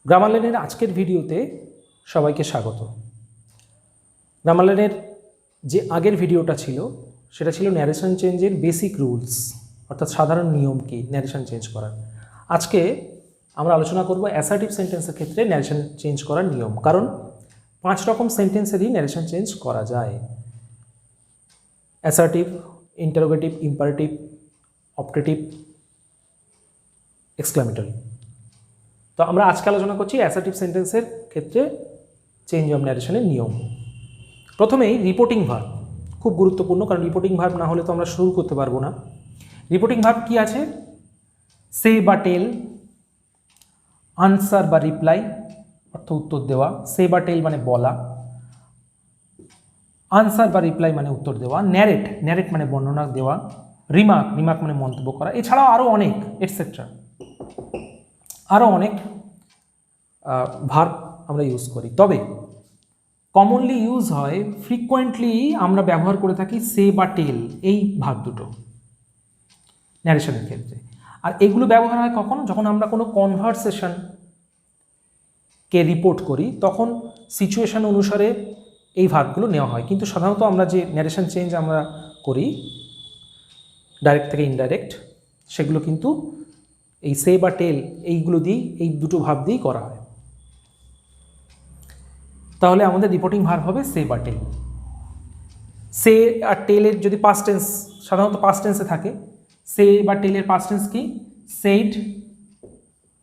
Grammar লাইনের আজকের ভিডিওতে সবাইকে স্বাগত। গ্রামার লাইনের যে আগের ভিডিওটা ছিল সেটা ছিল ন্যারেশন চেঞ্জের বেসিক রুলস, অর্থাৎ সাধারণ নিয়ম কি ন্যারেশন চেঞ্জ করার। আজকে আমরা আলোচনা করব অ্যাসার্টিভ সেন্টেন্সের ক্ষেত্রে ন্যারেশন চেঞ্জ করার নিয়ম, কারণ 5 রকম সেন্টেন্সেরই ন্যারেশন চেঞ্জ করা যায়: assertive, interrogative, imperative, optative, exclamatory. তো আমরা আজকে আলোচনা করছি অ্যাসার্টিভ সেন্টেন্সের ক্ষেত্রে চেঞ্জ অফ ন্যারেশনের নিয়ম। প্রথমেই রিপোর্টিং ভার্ব খুব গুরুত্বপূর্ণ, কারণ রিপোর্টিং ভার্ব না হলে তো আমরা শুরু করতে পারবো না। রিপোর্টিং ভার্ব কি আছে? সে বা টেল, আনসার বা রিপ্লাই অর্থ উত্তর দেওয়া, সে বা টেল মানে বলা, আনসার বা রিপ্লাই মানে উত্তর দেওয়া, ন্যারেট, ন্যারেট মানে বর্ণনা দেওয়া, রিমার্ক, রিমার্ক মানে মন্তব্য করা, এছাড়াও আরও অনেক এটসেট্রা, আরও অনেক ভার্ব আমরা ইউজ করি। তবে কমনলি ইউজ হয়, ফ্রিকোয়েন্টলি আমরা ব্যবহার করে থাকি সে বা টেল, এই ভার্ব দুটো ন্যারেশনের ক্ষেত্রে। আর এগুলো ব্যবহার হয় কখন? যখন আমরা কোনো কনভারসেশনকে রিপোর্ট করি, তখন সিচুয়েশন অনুসারে এই ভার্বগুলো নেওয়া হয়। কিন্তু সাধারণত আমরা যে ন্যারেশন চেঞ্জ আমরা করি ডাইরেক্ট থেকে ইনডাইরেক্ট, সেগুলো কিন্তু এই সে বা টেল এইগুলো দিয়েই, এই দুটো ভার্ব দিয়েই করা হয়। তাহলে আমাদের রিপোর্টিং ভার্ব হবে সে বা টেল। সে আর টেলের যদি পাস্ট টেন্স, সাধারণত পাস্ট টেন্সে থাকে, সে বা টেলের পাস্ট টেন্স কি? সেড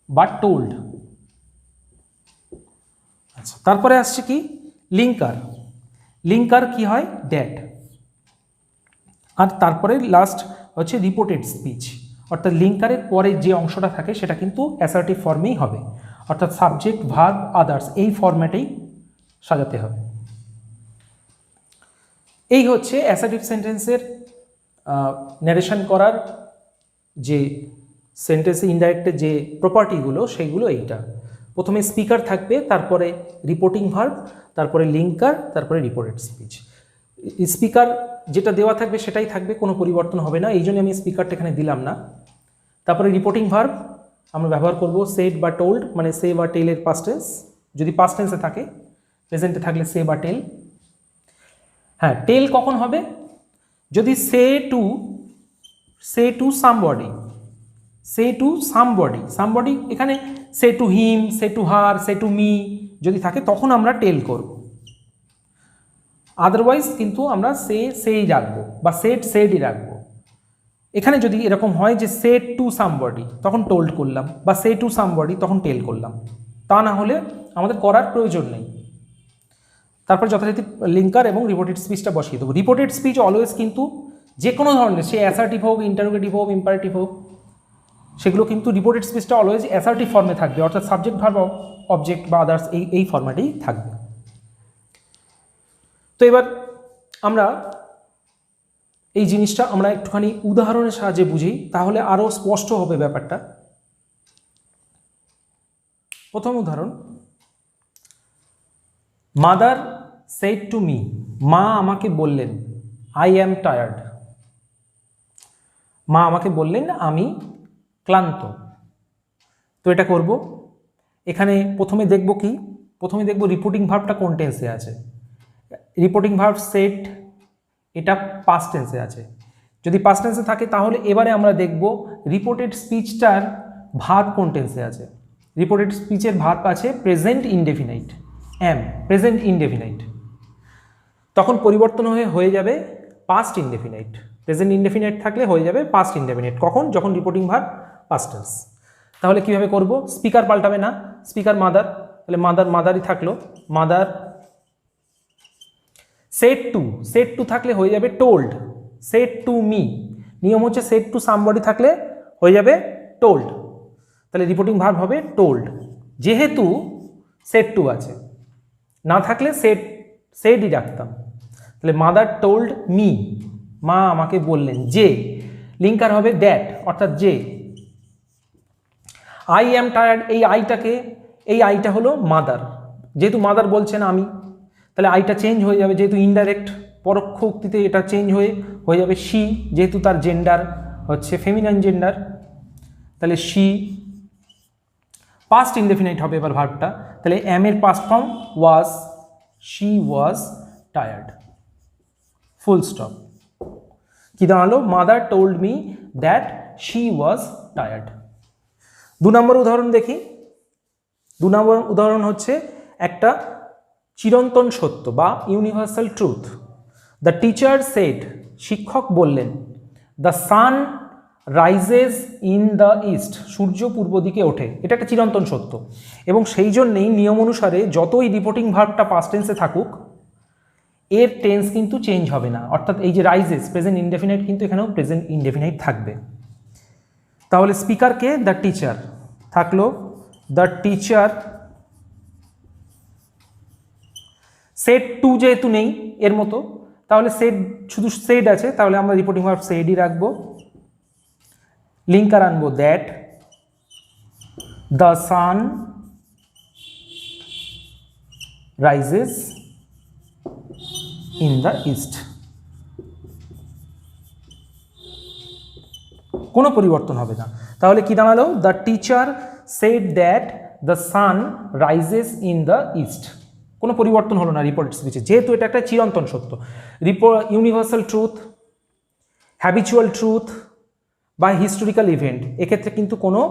বা টোল্ড। আচ্ছা, তারপরে আসছে কি? লিঙ্কার। লিঙ্কার কি হয়? দ্যাট। আর তারপরে লাস্ট হচ্ছে রিপোর্টেড স্পিচ, অর্থাৎ লিঙ্কারের পরে যে অংশটা থাকে সেটা কিন্তু অ্যাসার্টিভ ফর্মেই হবে, অর্থাৎ সাবজেক্ট, ভার্ব, আদার্স এই ফরম্যাটেই সাজাতে হবে। এই হচ্ছে অ্যাসার্টিভ সেন্টেন্সের ন্যারেশন করার যে সেন্টেন্সে ইনডাইরেক্টের যে প্রপার্টিগুলো, সেইগুলো এইটা। প্রথমে স্পিকার থাকবে, তারপরে রিপোর্টিং ভার্ব, তারপরে লিঙ্কার, তারপরে রিপোর্টেড স্পিচ। স্পিকার যেটা দেওয়া থাকবে সেটাই থাকবে, কোনো পরিবর্তন হবে না, এই জন্য আমি স্পিকারটা এখানে দিলাম না। তারপরে রিপোর্টিং ভার্ব আমরা ব্যবহার করব সেড বা টোল্ড, মানে সে বা টেলের পাস্ট টেন্স, যদি পাস্ট টেন্সে থাকে। প্রেজেন্টে থাকলে সে বা টেল। হ্যাঁ, টেল কখন হবে? যদি say to somebody, say to somebody, somebody এখানে say to him, say to her, say to me যদি থাকে, তখন আমরা টেল করব। আদারওয়াইজ কিন্তু আমরা সেই রাখবো বা সেডই রাখবো। এখানে যদি এরকম হয় যে সে টু সামবডি, তখন টোল্ড করলাম, বা সে টু সামবডি তখন টেল করলাম, তা না হলে আমাদের করার প্রয়োজন নেই। তারপর যথারীতি লিঙ্কার এবং রিপোর্টেড স্পিচটা বসিয়ে দেবো। রিপোর্টেড স্পিচ অলওয়েজ কিন্তু যে কোনো ধরনের, সে অ্যাসার্টিভ হোক, ইন্টারোগেটিভ হোক, ইম্পারেটিভ হোক, সেগুলো কিন্তু রিপোর্টেড স্পিচটা অলওয়েজ অ্যাসার্টিভ ফর্মে থাকবে, অর্থাৎ সাবজেক্ট, ভার্ব, অবজেক্ট বা আদার্স এই ফর্ম্যাটেই থাকবে। তো এবার আমরা এই জিনিসটা আমরা একটুখানি উদাহরণের সাহায্যে বুঝি, তাহলে আরও স্পষ্ট হবে ব্যাপারটা। প্রথম উদাহরণ, মাদার সেড টু মি, মা আমাকে বললেন, আই অ্যাম টায়ার্ড, মা আমাকে বললেন আমি ক্লান্ত। তো এটা করব, এখানে প্রথমে দেখব কি? প্রথমে দেখব রিপোর্টিং ভার্বটা কোন টেন্সে আছে। রিপোর্টিং ভার্ব সেড, এটা পাস্ট টেন্সে আছে। যদি পাস্ট টেন্সে থাকে তাহলে এবারে আমরা দেখব রিপোর্টেড স্পিচটার ভার্ব কোন টেন্সে আছে। রিপোর্টেড স্পিচের ভার্ব আছে প্রেজেন্ট ইনডেফিনাইট, অ্যাম, প্রেজেন্ট ইনডেফিনাইট। তখন পরিবর্তন হয়ে যাবে পাস্ট ইনডেফিনাইট। প্রেজেন্ট ইনডেফিনাইট থাকলে হয়ে যাবে পাস্ট ইনডেফিনাইট। কখন? যখন রিপোর্টিং ভার্ব পাস্ট টেন্স। তাহলে কিভাবে করব? স্পিকার পাল্টাবে না, স্পিকার মাদার, তাহলে মাদারই থাকলো, মাদার সেড টু থাকলে হয়ে যাবে টোল্ড, সেড টু মি। নিয়ম হচ্ছে সেড টু সামবডি থাকলে হয়ে যাবে টোল্ড, তাহলে রিপোর্টিং ভার্ব হবে টোল্ড, যেহেতু সেড টু আছে। না থাকলে সেডই রাখতাম, তাহলে মাদার টোল্ড মি, মা আমাকে বললেন যে। লিঙ্কার হবে দ্যাট, অর্থাৎ যে। আই অ্যাম টায়ার্ড, এই আইটা হলো মাদার, যেহেতু মাদার বলছেন আমি, তাহলে আইটা চেঞ্জ হয়ে যাবে, যেহেতু ইনডাইরেক্ট পরোক্ষ উক্তিতে এটা চেঞ্জ হয়ে যাবে শি, যেহেতু তার জেন্ডার হচ্ছে ফেমিনাইন জেন্ডার, তাহলে শি। পাস্ট ইনডেফিনাইট হবে এবার ভার্বটা, তাহলে am এর past form was, she was tired, full stop. কি দাঁড়ালো? Mother told me that she was tired. 2 নম্বর উদাহরণ দেখি। 2 নম্বর উদাহরণ হচ্ছে একটা চিরন্তন সত্য বা universal truth. The teacher said, শিক্ষক বললেন, the sun rises in the east, সূর্য পূর্ব দিকে ওঠে। এটা একটা চিরন্তন সত্য এবং সেই জন্যেই নিয়ম অনুসারে যতই রিপোর্টিং ভার্বটা পাস্ট টেন্সে থাকুক এর টেন্স কিন্তু চেঞ্জ হবে না, অর্থাৎ এই যে রাইজেস প্রেজেন্ট ইনডেফিনাইট কিন্তু এখানেও প্রেজেন্ট ইনডেফিনাইট থাকবে। তাহলে স্পিকারকে দ্য টিচার থাকলো, দ্য টিচার সেড টু যেহেতু নেই এর মতো, তাহলে সেড শুধু সেড আছে, তাহলে আমরা রিপোর্টিং ভার্ব সেডই রাখবো। লিঙ্কার আনবো that, the sun rises in the east, কোনো পরিবর্তন হবে না। তাহলে কি দাঁড়ালো? The teacher said that the sun rises in the east, কোনো পরিবর্তন হলো না রিপোর্টেড স্পিচে, যেহেতু এটা একটা চিরন্তন সত্য। ইউনিভার্সাল ট্রুথ, হ্যাবিচুয়াল ট্রুথ বা হিস্টোরিক্যাল ইভেন্ট, এক্ষেত্রে কিন্তু কোনো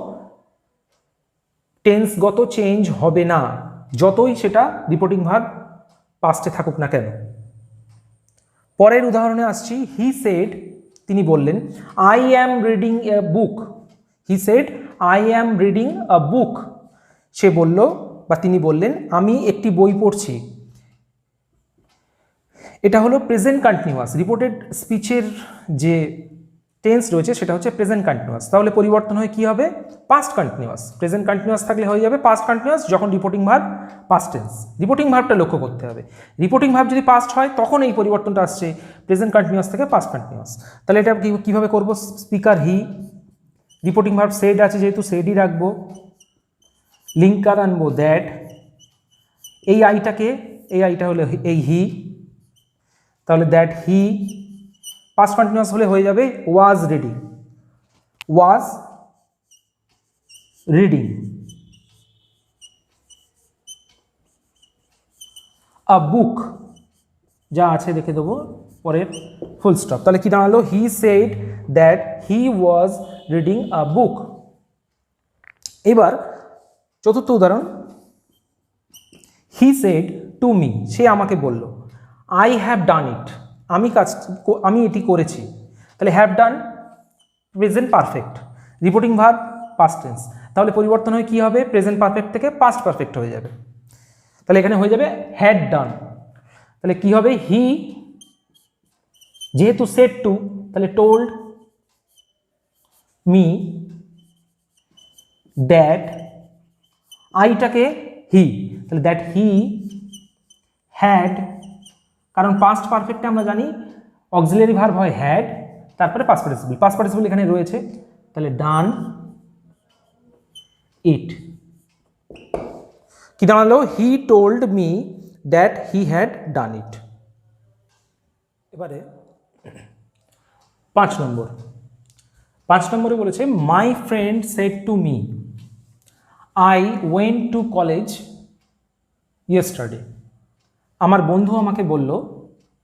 টেন্সগত চেঞ্জ হবে না, যতই সেটা রিপোর্টিং ভার্ব পাস্টে থাকুক না কেন। পরের উদাহরণে আসছি। হি সেড, তিনি বললেন, I am reading a book. He said I am reading a book, সে বলল বা তিনি বললেন আমি একটি বই পড়ছি। এটা হলো প্রেজেন্ট কন্টিনিউয়াস। রিপোর্টেড স্পিচের যে টেন্স রয়েছে সেটা হচ্ছে প্রেজেন্ট কন্টিনিউয়াস, তাহলে পরিবর্তন হয়ে কি হবে? Past continuous. প্রেজেন্ট কন্টিনিউয়াস থাকলে হয়ে যাবে পাস্ট কন্টিনিউয়াস যখন reporting verb past tense. Reporting ভার্বটা লক্ষ্য করতে হবে, রিপোর্টিং ভার্ব যদি পাস্ট হয় তখন এই পরিবর্তনটা আসছে প্রেজেন্ট কন্টিনিউয়াস থেকে পাস্ট কন্টিনিউয়াস। তাহলে এটা কীভাবে করবো? স্পিকার হি, রিপোর্টিং ভার্ব সেড আছে যেহেতু সেডই রাখবো। লিঙ্কার আনবো দ্যাট, এই আইটাকে, এই আইটা হলো এই হি, তাহলে দ্যাট হি পাস্ট কন্টিনিউয়াস হলে হয়ে যাবে was reading, was reading a বুক, যা আছে দেখে দেবো পরের ফুল স্টপ। তাহলে কি দাঁড়ালো? He said that he was reading a book. এবার চতুর্থ উদাহরণ। হি সেড টু মি, সে আমাকে বলল, আই হ্যাভ ডান ইট, আমি এটি করেছি। তাহলে have done present perfect, reporting verb past tense, তাহলে পরিবর্তন হয়ে কী হবে? প্রেজেন্ট পারফেক্ট থেকে পাস্ট পারফেক্ট হয়ে যাবে। তাহলে এখানে হয়ে যাবে হ্যাড ডান। তাহলে কি হবে? হি যেহেতু সেড টু, তাহলে টোল্ড মি দ্যাট, আইটাকে হি, তাহলে দ্যাট হি হ্যাড, কারণ পাস্ট পারফেক্টে আমরা জানি অক্সিলারি ভার্ব হয় হ্যাড, তারপরে পাস্ট পার্টিসিপল, পাস্ট পার্টিসিপল এখানে রয়েছে, তাহলে ডান ইট। কি দাঁড়ালো? He told me that he had done it. এবারে 5 নম্বর। 5 নম্বরে বলেছে my friend said to me I went to college yesterday. আমার বন্ধু আমাকে বলল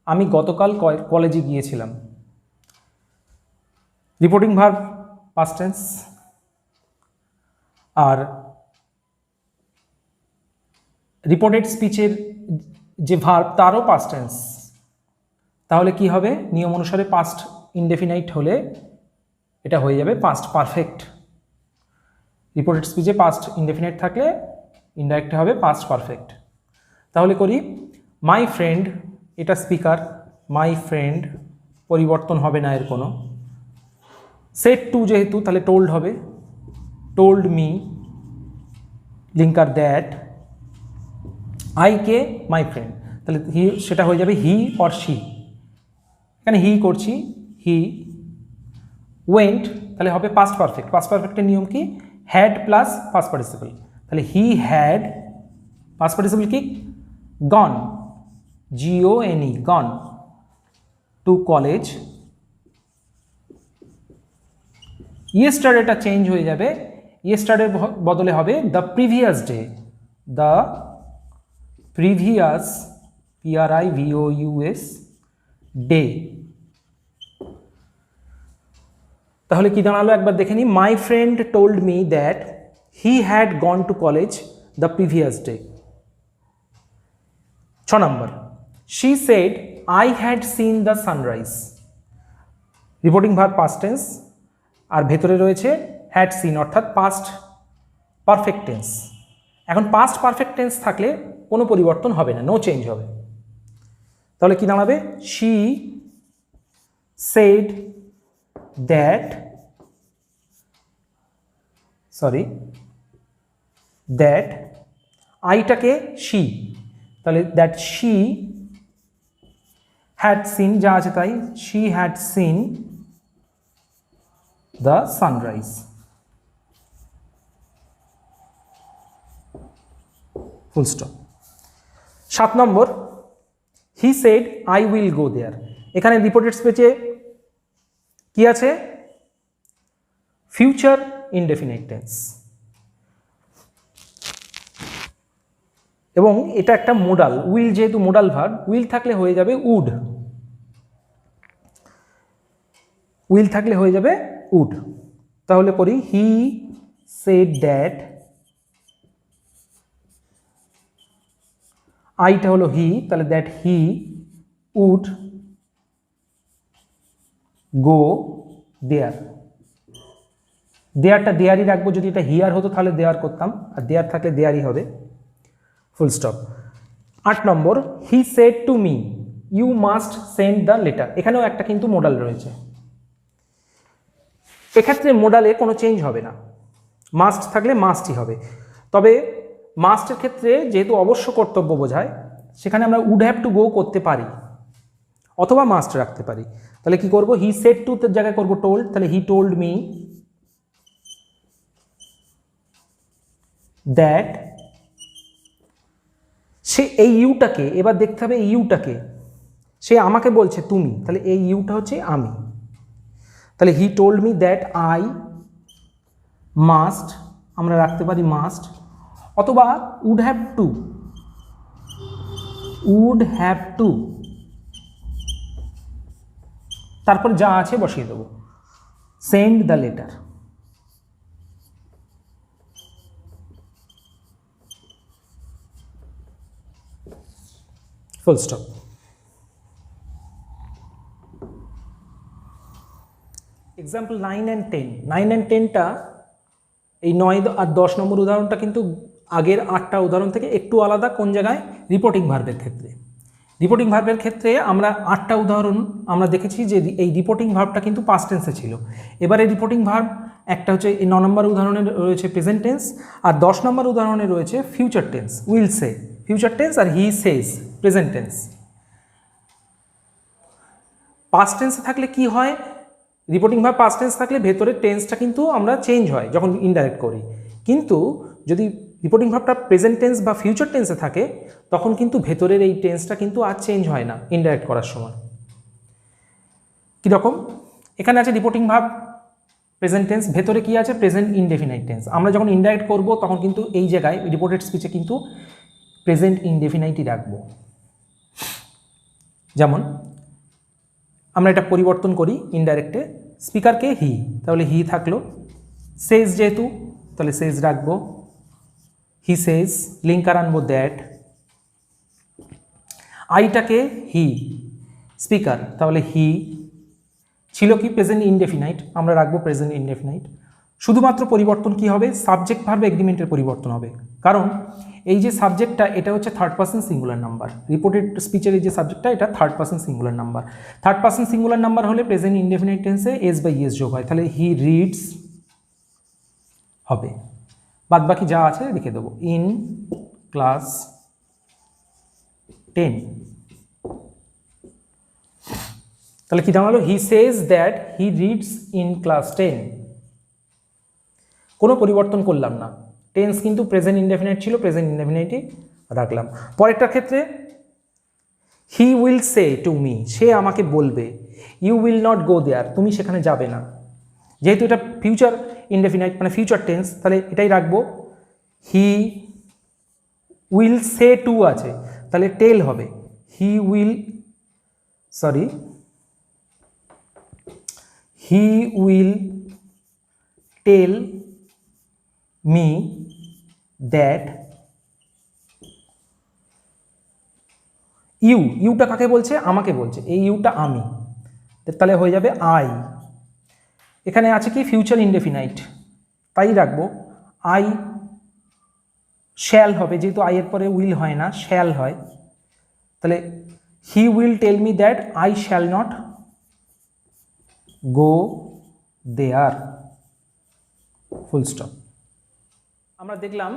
আমি গতকাল কলেজে গিয়েছিলাম। রিপোর্টিং ভার্ব পাস্ট টেন্স, আর রিপোর্টেড স্পিচের যে ভার্ব তারও পাস্ট টেন্স। তাহলে কি হবে? নিয়ম অনুসারে পাস্ট ইনডেফিনাইট হলে এটা হয়ে যাবে পাস্ট পারফেক্ট। রিপোর্টেড স্পিচে পাস্ট ইনডেফিনাইট থাকলে ইনডাইরেক্ট হবে পাস্ট পারফেক্ট। তাহলে করি মাই ফ্রেন্ড, এটা স্পিকার, মাই ফ্রেন্ড পরিবর্তন হবে না এর কোনো। সেড টু যেহেতু তাহলে টোল্ড হবে, টোল্ড মি, লিঙ্কার দ্যাট, আইকে মাই ফ্রেন্ড, তাহলে হি সেটা হয়ে যাবে হি অর শি। এখানে হি করছি, হি ওয়েন্ট, তাহলে হবে পাস্ট পারফেক্ট। পাস্ট পারফেক্টের নিয়ম কি? হ্যাড প্লাস পাস্ট পার্টিসিপল, তাহলে হি হ্যাড, পাস্ট পার্টিসিপল কি? Gone, GONE, gone to college. ইয়েস্টারডেটা চেঞ্জ হয়ে যাবে ইয়েস্টারডে বদলে হবে the previous day, the previous PRIVOUS day. তাহলে কি দাঁড়ালো একবার দেখে নিই। My friend told me that he had gone to college the previous day. 6 number, she said I had seen the sunrise. Reporting verb past tense, আর ভেতরে রয়েছে had seen অর্থাৎ পাস্ট পারফেক্ট টেন্স। এখন পাস্ট পারফেক্ট টেন্স থাকলে কোনো পরিবর্তন হবে না, নো চেঞ্জ হবে। তাহলে কি দাঁড়াবে? শি সেড দ্যাট, দ্যাট আইটাকে শি, তাহলে দ্যাট শি হ্যাড সিন, যা আছে তাই, she had seen the sunrise. Full stop. 7 number, he said I will go there. এখানে রিপোর্টেড স্পিচে কি আছে? ফিউচার ইনডেফিনিট টেন্স, এবং এটা একটা মোডাল। উইল যেহেতু মোডাল ভার্ব, উইল থাকলে হয়ে যাবে উড, উইল থাকলে হয়ে যাবে উড। তাহলে পড়ি, হি সেড দ্যাট, আইটা হলো হি, তাহলে দ্যাট হি উড গো দেয়ার। দেয়ারটা দেয়ারই রাখবো, যদি এটা হিয়ার হতো তাহলে দেয়ার করতাম, আর দেয়ার থাকলে দেয়ারই হবে। Full stop. 8 নম্বর, he said to me you must send the letter. এখানেও একটা কিন্তু মোডাল রয়েছে, এক্ষেত্রে মোডালে কোনো চেঞ্জ হবে না, মাস্ট থাকলে মাস্টই হবে। তবে মাস্টের ক্ষেত্রে যেহেতু অবশ্য কর্তব্য বোঝায়, সেখানে আমরা উড হ্যাভ টু গো করতে পারি অথবা মাস্ট রাখতে পারি। তাহলে কি করব? হি সেড টু এর জায়গায় করব টোল্ড, তাহলে হি টোল্ড মি দ্যাট। সে এই ইউটাকে, এবার দেখতে হবে এই ইউটাকে, সে আমাকে বলছে তুমি, তাহলে এই ইউটা হচ্ছে আমি। তাহলে he told me that I must, আমরা রাখতে পারি মাস্ট, অথবা would have to, would have to, তারপর যা আছে বসিয়ে দেবো, send the letter. Full stop. Example 9 and 10। 9 and 10টা, এই 9 আর 10 নম্বর উদাহরণটা কিন্তু আগের 8টা উদাহরণ থেকে একটু আলাদা। কোন জায়গায়? রিপোর্টিং ভার্বের ক্ষেত্রে। রিপোর্টিং ভার্বের ক্ষেত্রে আমরা 8টা উদাহরণ আমরা দেখেছি যে এই রিপোর্টিং ভার্বটা কিন্তু পাস্ট টেন্সে ছিল। এবারে রিপোর্টিং ভার্ব একটা হচ্ছে এই 9 নম্বর উদাহরণে রয়েছে প্রেজেন্ট টেন্স, আর 10 নম্বর উদাহরণে রয়েছে future tense, will say future tense, আর he says present tense. Past টেন্সে থাকলে কি হয়? রিপোর্টিং ভার্ব পাস্ট টেন্স থাকলে ভেতরের টেন্সটা কিন্তু আমরা চেঞ্জ হয় যখন ইনডাইরেক্ট করি, কিন্তু যদি রিপোর্টিং ভার্বটা প্রেজেন্ট টেন্স বা ফিউচার টেন্সে থাকে তখন কিন্তু ভেতরের এই টেন্সটা কিন্তু আর চেঞ্জ হয় না ইনডাইরেক্ট করার সময়। কীরকম? এখানে আছে রিপোর্টিং ভার্ব প্রেজেন্ট টেন্স, ভেতরে কি আছে? Present indefinite tense. আমরা যখন ইনডাইরেক্ট করব তখন কিন্তু এই জায়গায় রিপোর্টেড স্পিচে কিন্তু প্রেজেন্ট ইনডেফিনাইটই রাখবো। যেমন আমরা এটা পরিবর্তন করি ইনডাইরেক্টে, স্পিকারকে হি, তাহলে হি থাকলো, সেজ যেহেতু তাহলে সেজ রাখবো, হি সেজ, লিঙ্কার আনবো দ্যাট, আইটাকে হি, স্পিকার তাহলে হি, ছিল কি প্রেজেন্ট ইনডেফিনাইট, আমরা রাখবো প্রেজেন্ট ইনডেফিনাইট। শুধুমাত্র পরিবর্তন কি হবে? সাবজেক্ট ভার্ব এগ্রিমেন্টের পরিবর্তন হবে, কারণ এই যে সাবজেক্টটা এটা হচ্ছে third person singular number. Reported স্পিচের এই যে সাবজেক্টটা এটা third person singular number. Third person singular number হলে প্রেজেন্ট ইনডেফিনাইট টেন্সে এস বাই ইএস যোগ হয়, তাহলে হি রিডস হবে। বাদ বাকি যা আছে লিখে দেবো, ইন ক্লাস 10। তাহলে কি দাঁড়ালো? He says that he reads in class 10। কোনো পরিবর্তন করলাম না, টেন্স কিন্তু প্রেজেন্ট ইনডেফিনাইট ছিল, প্রেজেন্ট ইনডেফিনাইটই রাখলাম। পরেরটার ক্ষেত্রে he will say to me, সে আমাকে বলবে, you will not go there, তুমি সেখানে যাবে না। যেহেতু এটা ফিউচার ইনডেফিনাইট মানে ফিউচার টেন্স, তাহলে এটাই রাখবো। হি উইল সে টু আছে, তাহলে টেল হবে। He will tell me that ইউটা কাকে বলছে? আমাকে বলছে, এই ইউটা আমি, তাহলে হয়ে যাবে আই। এখানে আছে কি ফিউচার ইনডেফিনাইট, তাই রাখবো আই শ্যাল হবে, যেহেতু আই এর পরে উইল হয় না, শ্যাল হয়, তাহলে he will tell me that I shall not go there, full stop. আমরা দেখলাম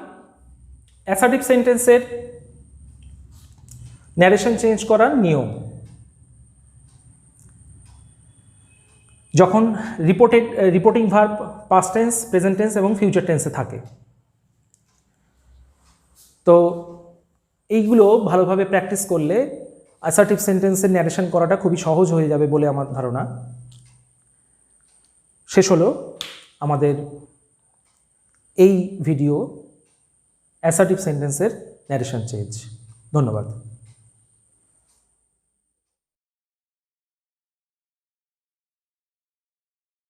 অ্যাসার্টিভ সেন্টেন্সের ন্যারেশন চেঞ্জ করার নিয়ম। যখন reporting verb past tense, present tense এবং ফিউচার টেন্সে থাকে। তো এইগুলো ভালোভাবে প্র্যাকটিস করলে অ্যাসার্টিভ সেন্টেন্সের ন্যারেশন করাটা খুবই সহজ হয়ে যাবে বলে আমার ধারণা। শেষ হলো আমাদের এই ভিডিও অ্যাসার্টিভ সেন্টেন্সের ন্যারেশন চেঞ্জ। ধন্যবাদ।